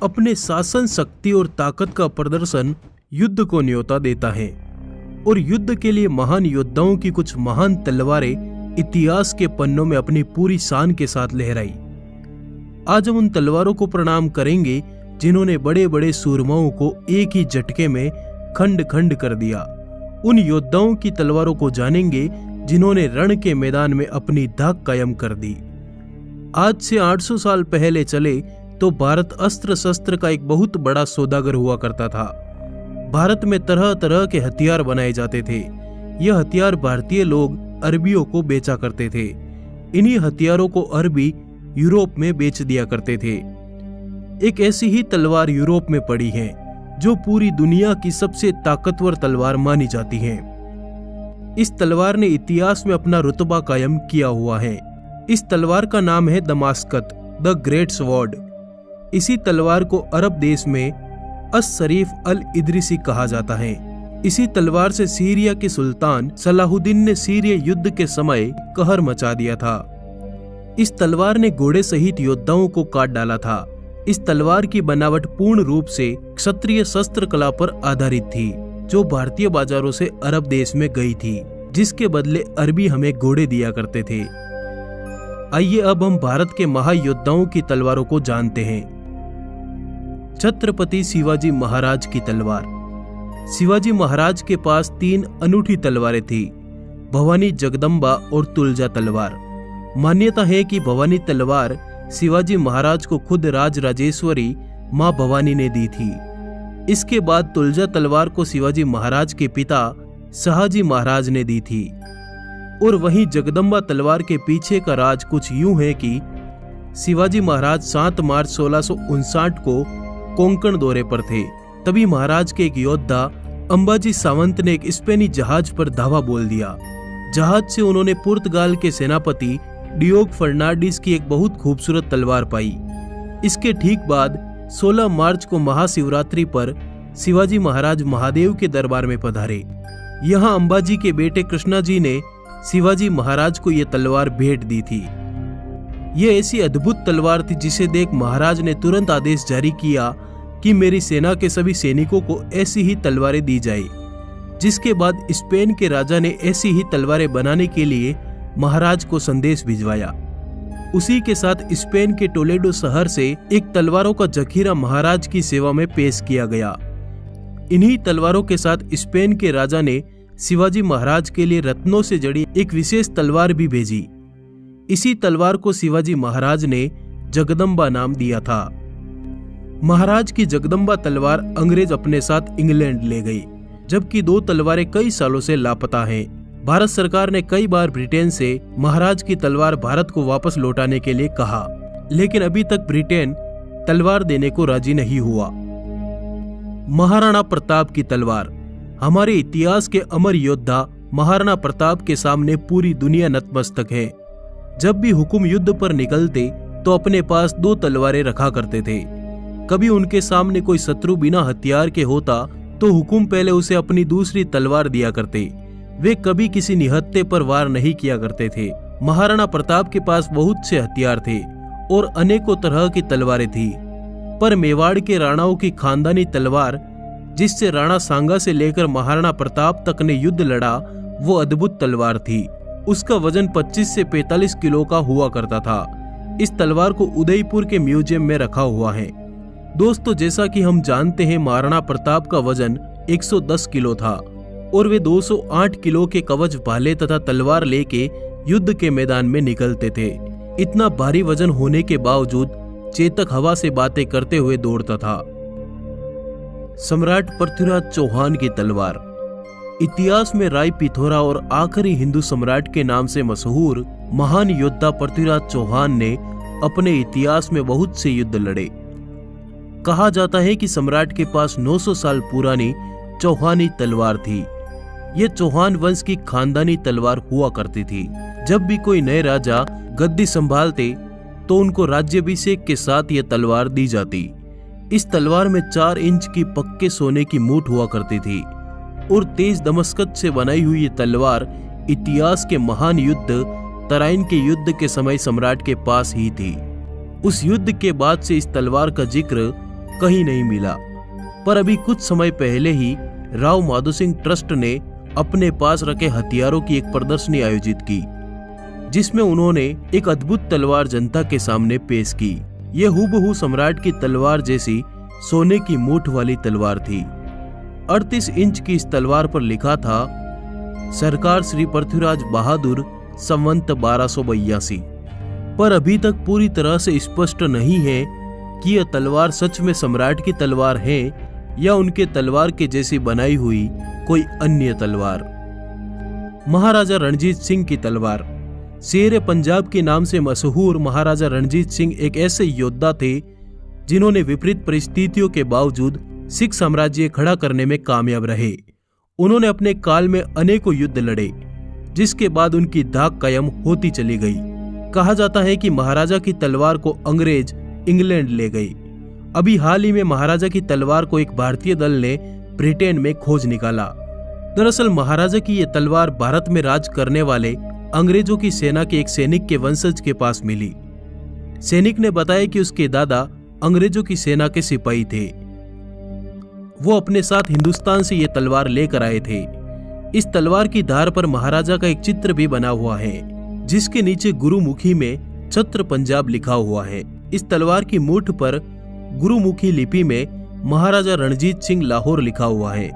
अपने शासन शक्ति और ताकत का प्रदर्शन युद्ध को न्योता देता है और युद्ध के लिए महान योद्धाओं की कुछ महान तलवारें इतिहास के पन्नों में अपनी पूरी शान के साथ लहराई। आज हम उन तलवारों को प्रणाम करेंगे जिन्होंने बड़े बड़े सूरमाओं को एक ही झटके में खंड खंड कर दिया। उन योद्धाओं की तलवारों को जानेंगे जिन्होंने रण के मैदान में अपनी धाक कायम कर दी। आज से 800 साल पहले चले तो भारत अस्त्र शस्त्र का एक बहुत बड़ा सौदागर हुआ करता था। भारत में तरह तरह के हथियार बनाए जाते थे। यह हथियार भारतीय लोग अरबियों को बेचा करते थे। इन्हीं हथियारों को अरबी यूरोप में बेच दिया करते थे। एक ऐसी ही तलवार यूरोप में पड़ी है जो पूरी दुनिया की सबसे ताकतवर तलवार मानी जाती है। इस तलवार ने इतिहास में अपना रुतबा कायम किया हुआ है। इस तलवार का नाम है दमास्कत, द ग्रेट स्वॉर्ड। इसी तलवार को अरब देश में अस-शरीफ अल-इदरिसी कहा जाता है। इसी तलवार से सीरिया के सुल्तान सलाहुद्दीन ने सीरिया युद्ध के समय कहर मचा दिया था। इस तलवार ने घोड़े सहित योद्धाओं को काट डाला था। इस तलवार की बनावट पूर्ण रूप से क्षत्रिय शस्त्र कला पर आधारित थी जो भारतीय बाजारों से अरब देश में गई थी, जिसके बदले अरबी हमें घोड़े दिया करते थे। आइए अब हम भारत के महायोद्धाओं की तलवारों को जानते हैं। छत्रपति शिवाजी महाराज की तलवार। शिवाजी महाराज के पास 3 अनूठी तलवारें थी, भवानी, जगदम्बा और तुलजा तलवार। मान्यता है कि भवानी तलवार शिवाजी महाराज को खुद राजराजेश्वरी मां भवानी ने दी थी। इसके बाद तुलजा तलवार को शिवाजी महाराज के पिता शहाजी महाराज ने दी थी। और वहीं जगदम्बा तलवार के पीछे का राज कुछ यूं है कि शिवाजी महाराज 7 मार्च 1659 को कोंकण दौरे पर थे। तभी महाराज के एक योद्धा अंबाजी सावंत ने एक स्पेनी जहाज पर धावा बोल दिया। जहाज से उन्होंने पुर्तगाल के सेनापति डियोग फर्नांडिस की एक बहुत खूबसूरत तलवार पाई। इसके ठीक बाद 16 मार्च को महाशिवरात्रि पर शिवाजी महाराज महादेव के दरबार में पधारे। यहाँ अंबाजी के बेटे कृष्णा जी ने शिवाजी महाराज को यह तलवार भेंट दी थी। यह ऐसी अद्भुत तलवार थी जिसे देख महाराज ने तुरंत आदेश जारी किया कि मेरी सेना के सभी सैनिकों को ऐसी ही तलवारें दी जाए। जिसके बाद स्पेन के राजा ने ऐसी ही तलवारें बनाने के लिए महाराज को संदेश भिजवाया। उसी के साथ स्पेन के टोलेडो शहर से एक तलवारों का जखीरा महाराज की सेवा में पेश किया गया। इन्हीं तलवारों के साथ स्पेन के राजा ने शिवाजी महाराज के लिए रत्नों से जड़ी एक विशेष तलवार भी भेजी। इसी तलवार को शिवाजी महाराज ने जगदम्बा नाम दिया था। महाराज की जगदम्बा तलवार अंग्रेज अपने साथ इंग्लैंड ले गई, जबकि 2 तलवारें कई सालों से लापता हैं। भारत सरकार ने कई बार ब्रिटेन से महाराज की तलवार भारत को वापस लौटाने के लिए कहा, लेकिन अभी तक ब्रिटेन तलवार देने को राजी नहीं हुआ। महाराणा प्रताप की तलवार। हमारे इतिहास के अमर योद्धा महाराणा प्रताप के सामने पूरी दुनिया नतमस्तक है। जब भी हुकुम युद्ध पर निकलते तो अपने पास 2 तलवारें रखा करते थे। कभी उनके सामने कोई शत्रु बिना हथियार के होता तो हुकुम पहले उसे अपनी दूसरी तलवार दिया करते। वे कभी किसी निहत्थे पर वार नहीं किया करते थे। महाराणा प्रताप के पास बहुत से हथियार थे और अनेकों तरह की तलवारें थी, पर मेवाड़ के राणाओं की खानदानी तलवार जिससे राणा सांगा से लेकर महाराणा प्रताप तक ने युद्ध लड़ा, वो अद्भुत तलवार थी। उसका वजन 25 से 45 किलो का हुआ करता था। इस तलवार को उदयपुर के म्यूजियम में रखा हुआ है। दोस्तों, जैसा कि हम जानते हैं महाराणा प्रताप का वजन 110 किलो था और वे 208 किलो के कवच भाले तथा तलवार लेके युद्ध के मैदान में निकलते थे। इतना भारी वजन होने के बावजूद चेतक हवा से बातें करते हुए दौड़ता था। सम्राट पृथ्वीराज चौहान की तलवार। इतिहास में राय पिथौरा और आखिरी हिंदू सम्राट के नाम से मशहूर महान योद्धा पृथ्वीराज चौहान ने अपने इतिहास में बहुत से युद्ध लड़े। कहा जाता है कि सम्राट के पास 900 साल पुरानी चौहानी तलवार थी। यह चौहान वंश की खानदानी तलवार हुआ करती थी। जब भी कोई नए राजा गद्दी संभालते तो उनको राज्याभिषेक के साथ यह तलवार दी जाती। इस तलवार में 4 इंच की पक्के सोने की मूठ हुआ करती थी और तेज दमस्कत से बनाई हुई ये तलवार इतिहास के महान युद्ध तराइन के युद्ध के समय सम्राट के पास ही थी। उस युद्ध के बाद से इस तलवार का जिक्र कहीं नहीं मिला। पर अभी कुछ समय पहले ही राव माधो सिंह ट्रस्ट ने अपने पास रखे हथियारों की एक प्रदर्शनी आयोजित की, जिसमें उन्होंने एक अद्भुत तलवार जनता के सामने पेश की। यह हूबहू सम्राट की तलवार जैसी सोने की मूठ वाली तलवार थी। 38 इंच की इस तलवार पर लिखा था सरकार श्री पृथ्वीराज बहादुर संवंत 1282। पर अभी तक पूरी तरह से स्पष्ट नहीं है कि यह तलवार सच में सम्राट की तलवार है या उनके तलवार के जैसी बनाई हुई कोई अन्य तलवार। महाराजा रणजीत सिंह की तलवार। शेर पंजाब के नाम से मशहूर महाराजा रणजीत सिंह एक ऐसे योद्धा थे जिन्होंने विपरीत परिस्थितियों के बावजूद सिख साम्राज्य खड़ा करने में कामयाब रहे। उन्होंने अपने काल में अनेकों युद्ध लड़े, जिसके बाद उनकी धाक कायम होती चली गई। कहा जाता है कि महाराजा की तलवार को अंग्रेज इंग्लैंड ले गए। अभी हाल ही में महाराजा की तलवार को एक भारतीय दल ने ब्रिटेन में खोज निकाला। दरअसल महाराजा की ये तलवार भारत में राज करने वाले अंग्रेजों की सेना के एक सैनिक के वंशज के पास मिली। सैनिक ने बताया कि उसके दादा अंग्रेजों की सेना के सिपाही थे। वो अपने साथ हिंदुस्तान से ये तलवार लेकर आए थे। इस तलवार की धार पर महाराजा का एक चित्र भी बना हुआ है, जिसके नीचे गुरुमुखी में छत्र पंजाब लिखा हुआ है। इस तलवार की मूठ पर गुरुमुखी लिपि में महाराजा रणजीत सिंह लाहौर लिखा हुआ है।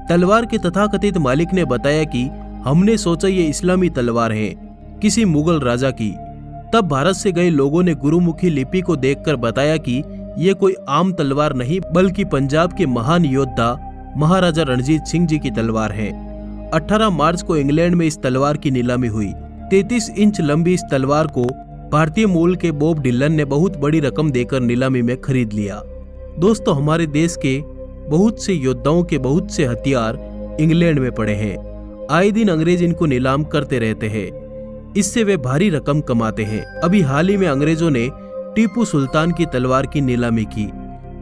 तलवार के तथाकथित मालिक ने बताया कि हमने सोचा ये इस्लामी तलवार है, किसी मुगल राजा की। तब भारत से गए लोगों ने गुरुमुखी लिपि को देखकर बताया कि ये कोई आम तलवार नहीं बल्कि पंजाब के महान योद्धा महाराजा रणजीत सिंह जी की तलवार है। 18 मार्च को इंग्लैंड में इस तलवार की नीलामी हुई। 33 इंच लंबी इस तलवार को भारतीय मूल के बॉब डिलन ने बहुत बड़ी रकम देकर नीलामी में खरीद लिया। दोस्तों, हमारे देश के बहुत से योद्धाओं के बहुत से हथियार इंग्लैंड में पड़े हैं। आए दिन अंग्रेज इनको नीलाम करते रहते हैं, इससे वे भारी रकम कमाते हैं। अभी हाल ही में अंग्रेजों ने टीपू सुल्तान की तलवार की नीलामी की,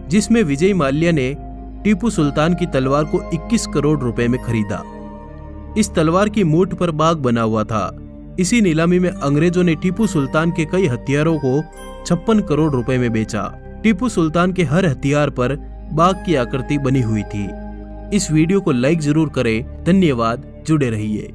जिसमें विजय माल्या ने टीपू सुल्तान की तलवार को 21 करोड़ रुपए में खरीदा। इस तलवार की मूठ पर बाग बना हुआ था। इसी नीलामी में अंग्रेजों ने टीपू सुल्तान के कई हथियारों को 56 करोड़ रुपए में बेचा। टीपू सुल्तान के हर हथियार पर बाग की आकृति बनी हुई थी। इस वीडियो को लाइक जरूर करें। धन्यवाद, जुड़े रहिए।